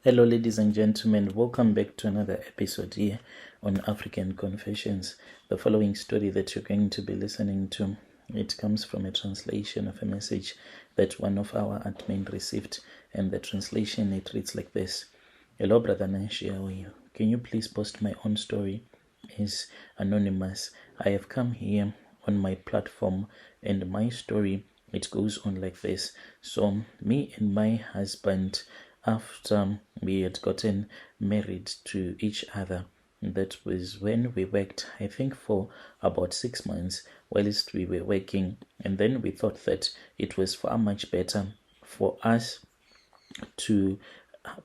Hello, ladies and gentlemen. Welcome back to another episode here on African Confessions. The following story that you're going to be listening to, it comes from a translation of a message that one of our admin received, and the translation it reads like this: Hello, Brother Nanshi, how are you? Can you please post my own story? Is anonymous. I have come here on my platform, and my story it goes on like this. So, me and my husband, after we had gotten married to each other, that was when we worked, I think, for about 6 months whilst we were working, and then we thought that it was far much better for us to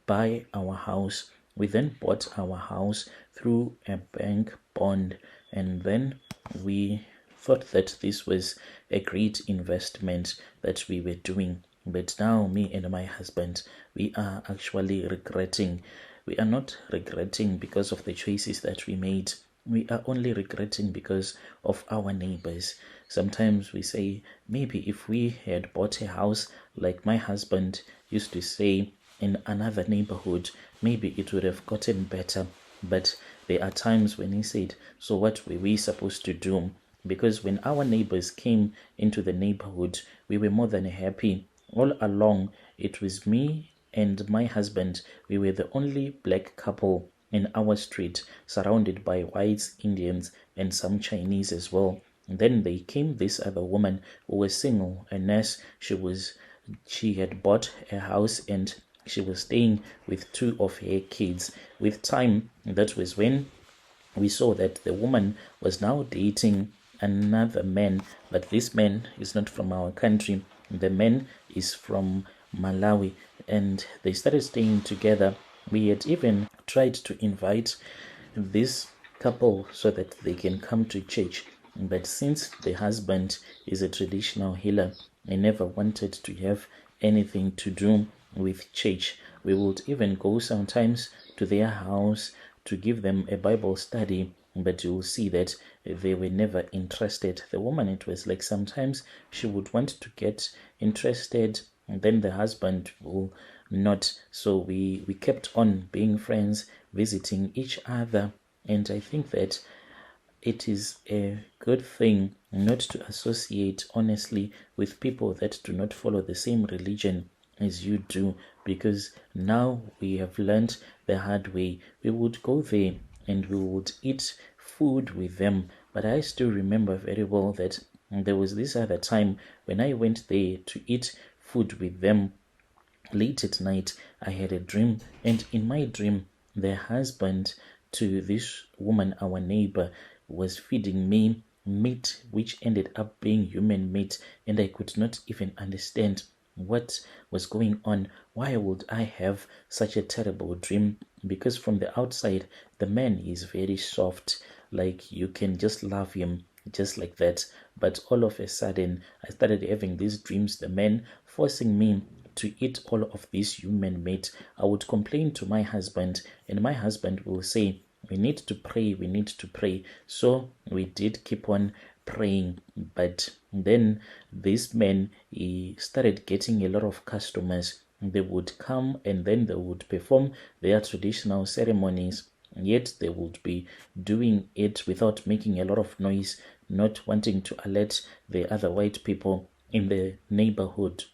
buy our house. We then bought our house through a bank bond, and then we thought that this was a great investment that we were doing. But now, me and my husband, we are actually regretting. We are not regretting because of the choices that we made. We are only regretting because of our neighbors. Sometimes we say, maybe if we had bought a house, like my husband used to say, in another neighborhood, maybe it would have gotten better. But there are times when he said, so what were we supposed to do? Because when our neighbors came into the neighborhood, we were more than happy. All along, it was me and my husband. We were the only black couple in our street, surrounded by whites, Indians, and some Chinese as well. And then they came this other woman who was single, a nurse. She had bought a house and she was staying with two of her kids. With time, that was when we saw that the woman was now dating another man, but this man is not from our country. The man is from Malawi, and they started staying together. We had even tried to invite this couple so that they can come to church, but since the husband is a traditional healer, I never wanted to have anything to do with church. We would even go sometimes to their house to give them a Bible study, but you will see that they were never interested. The woman, it was like sometimes she would want to get interested, and then the husband will not. So we kept on being friends, visiting each other, and I think that it is a good thing not to associate honestly with people that do not follow the same religion as you do, because now we have learned the hard way. We would go there and we would eat food with them, but I still remember very well that there was this other time when I went there to eat food with them. Late at night, I had a dream, and in my dream, the husband to this woman, our neighbor, was feeding me meat, which ended up being human meat, and I could not even understand what was going on. Why would I have such a terrible dream? Because from the outside, the man is very soft, like you can just love him just like that. But all of a sudden, I started having these dreams, the man forcing me to eat all of this human meat. I would complain to my husband, and my husband will say, we need to pray, we need to pray. So we did keep on praying, but then this man, he started getting a lot of customers. They would come and then they would perform their traditional ceremonies, yet they would be doing it without making a lot of noise, not wanting to alert the other white people in the neighborhood.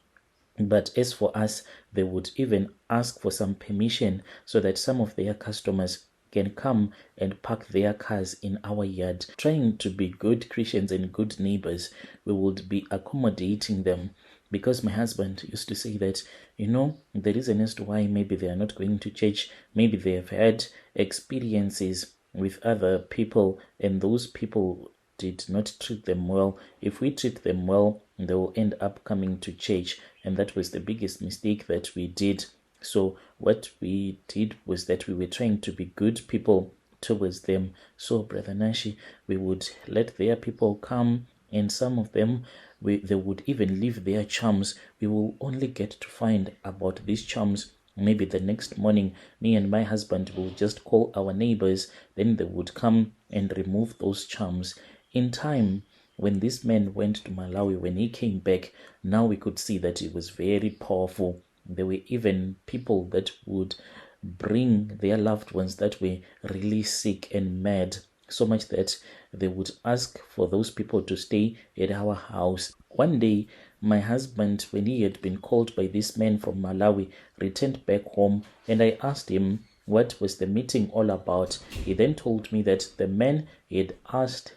But as for us, they would even ask for some permission so that some of their customers can come and park their cars in our yard. Trying to be good Christians and good neighbors, we would be accommodating them, because my husband used to say that, the reason as to why maybe they are not going to church, maybe they have had experiences with other people and those people did not treat them well. If we treat them well, they will end up coming to church, and that was the biggest mistake that we did. So what we did was that we were trying to be good people towards them. So Brother Nashi, we would let their people come, and some of them, they would even leave their charms. We will only get to find about these charms maybe the next morning. Me and my husband will just call our neighbors, then they would come and remove those charms. In time, when this man went to Malawi, when he came back, now we could see that he was very powerful. There were even people that would bring their loved ones that were really sick and mad, so much that they would ask for those people to stay at our house. One day, my husband, when he had been called by this man from Malawi, returned back home, and I asked him what was the meeting all about. He then told me that the man had asked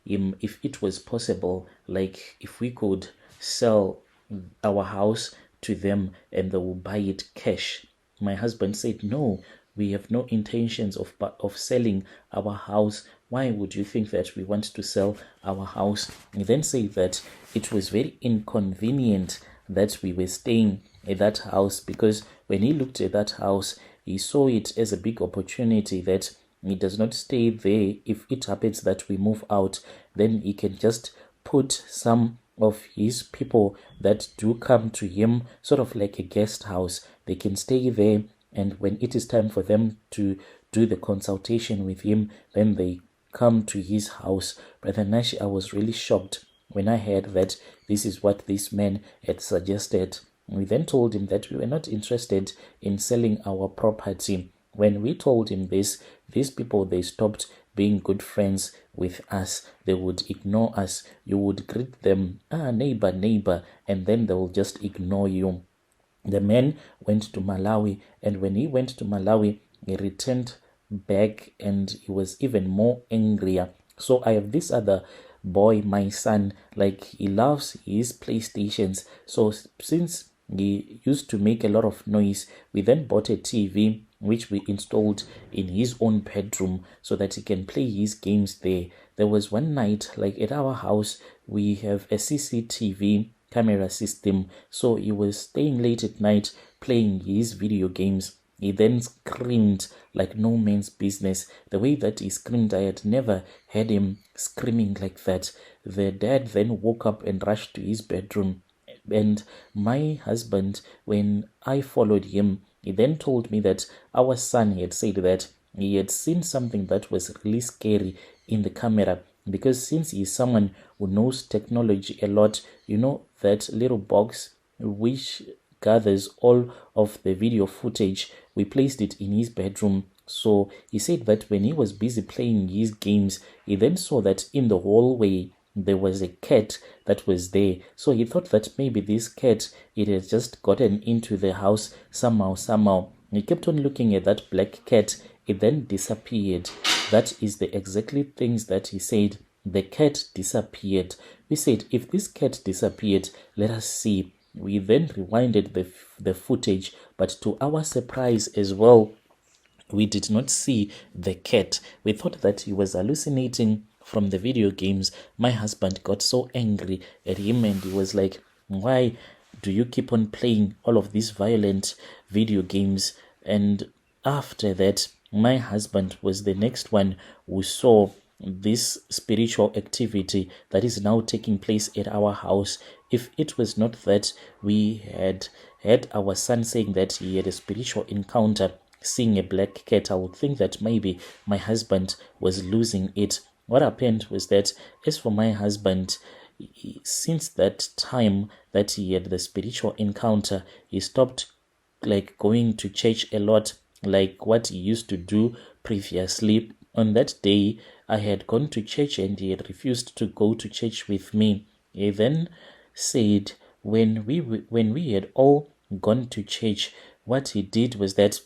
him if it was possible, like if we could sell our house to them and they will buy it cash. My husband said, no, we have no intentions of selling our house. Why would you think that we want to sell our house? He then said that it was very inconvenient that we were staying at that house, because when he looked at that house, he saw it as a big opportunity that he does not stay there. If it happens that we move out, then he can just put some of his people that do come to him, sort of like a guest house. They can stay there, and when it is time for them to do the consultation with him, then they come to his house. Brother Nashi, I was really shocked when I heard that this is what this man had suggested. We then told him that we were not interested in selling our property. When we told him this, these people, they stopped being good friends with us. They would ignore us. You would greet them, neighbor, neighbor, and then they will just ignore you. The man went to Malawi, and when he went to Malawi, he returned back and he was even more angrier. So I have this other boy, my son, like he loves his PlayStations. So since he used to make a lot of noise, we then bought a TV which we installed in his own bedroom so that he can play his games there. There was one night, like at our house, we have a CCTV camera system. So he was staying late at night playing his video games. He then screamed like no man's business. The way that he screamed, I had never heard him screaming like that. The dad then woke up and rushed to his bedroom. And my husband, when I followed him, he then told me that our son had said that he had seen something that was really scary in the camera, because since he is someone who knows technology a lot, you know that little box which gathers all of the video footage, we placed it in his bedroom. So he said that when he was busy playing his games, he then saw that in the hallway there was a cat that was there. So he thought that maybe this cat, it had just gotten into the house somehow. He kept on looking at that black cat. It then disappeared. That is the exactly things that he said. The cat disappeared. We said, if this cat disappeared, let us see. We then rewinded the footage, but to our surprise as well, we did not see the cat. We thought that he was hallucinating from the video games. My husband got so angry at him and he was like, why do you keep on playing all of these violent video games? And after that, my husband was the next one who saw this spiritual activity that is now taking place at our house. If it was not that we had had our son saying that he had a spiritual encounter seeing a black cat, I would think that maybe my husband was losing it. What happened was that, as for my husband, since that time that he had the spiritual encounter, he stopped like going to church a lot, like what he used to do previously. On that day, I had gone to church and he had refused to go to church with me. He then said when we had all gone to church, what he did was that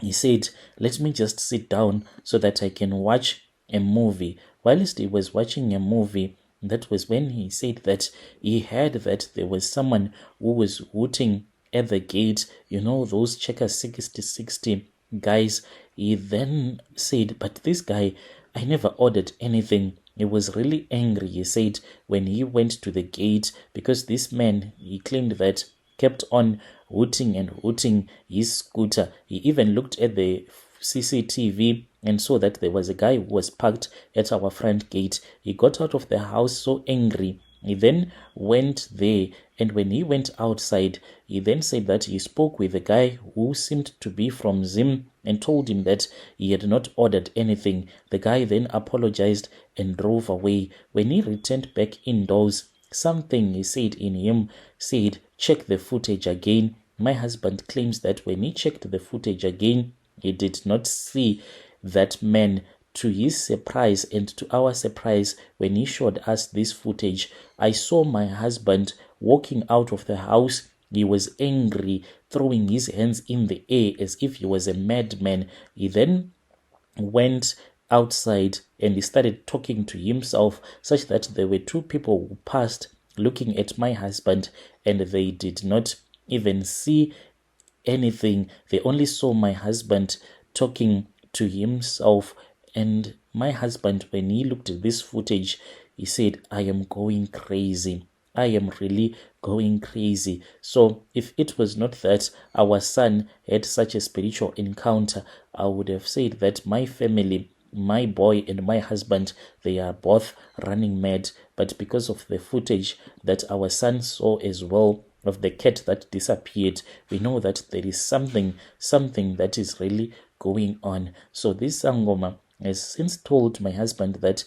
he said, let me just sit down so that I can watch a movie. Whilst he was watching a movie, that was when he said that he heard that there was someone who was hooting at the gate, you know, those checker 60 guys. He then said, but this guy, I never ordered anything. He was really angry, he said, when he went to the gate, because this man, he claimed that, kept on hooting and hooting his scooter. He even looked at the CCTV and saw that there was a guy who was parked at our front gate. He got out of the house so angry. He then went there, and when he went outside, he then said that he spoke with a guy who seemed to be from Zim and told him that he had not ordered anything. The guy then apologized and drove away. When he returned back indoors, something he said in him said, check the footage again. my husband claims that when he checked the footage again, he did not see that man. To his surprise and to our surprise, when he showed us this footage, I saw my husband walking out of the house. He was angry, throwing his hands in the air as if he was a madman. He then went outside and he started talking to himself, such that there were two people who passed looking at my husband and they did not even see anything. They only saw my husband talking to himself. And my husband, when he looked at this footage, he said, I am going crazy. I am really going crazy. So if it was not that our son had such a spiritual encounter, I would have said that my family, my boy and my husband, they are both running mad. But because of the footage that our son saw as well of the cat that disappeared, we know that there is something that is really going on. So this Sangoma has since told my husband that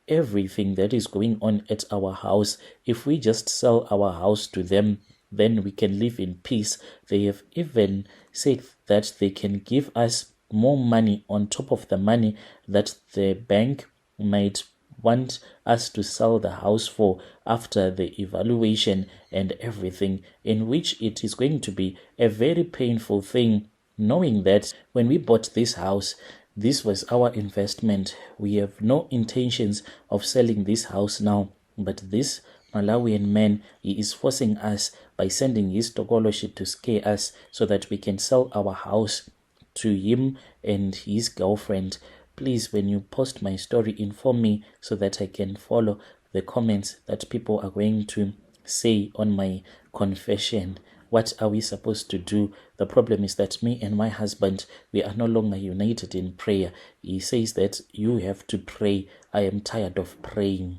everything that is going on at our house, if we just sell our house to them, then we can live in peace. They have even said that they can give us more money on top of the money that the bank might want us to sell the house for after the evaluation and everything, in which it is going to be a very painful thing, knowing that when we bought this house, this was our investment. We have no intentions of selling this house now, but this Malawian man, he is forcing us by sending his Tokoloshe to scare us so that we can sell our house to him and his girlfriend. Please, when you post my story, inform me so that I can follow the comments that people are going to say on my confession. What are we supposed to do? The problem is that me and my husband, we are no longer united in prayer. He says that you have to pray. I am tired of praying.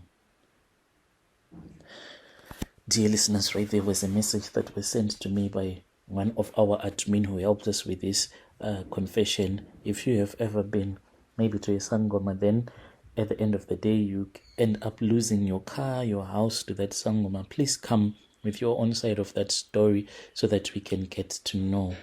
Dear listeners, right there was a message that was sent to me by one of our admin who helped us with this confession. If you have ever been maybe to a Sangoma, then at the end of the day you end up losing your car, your house to that Sangoma, please come with your own side of that story so that we can get to know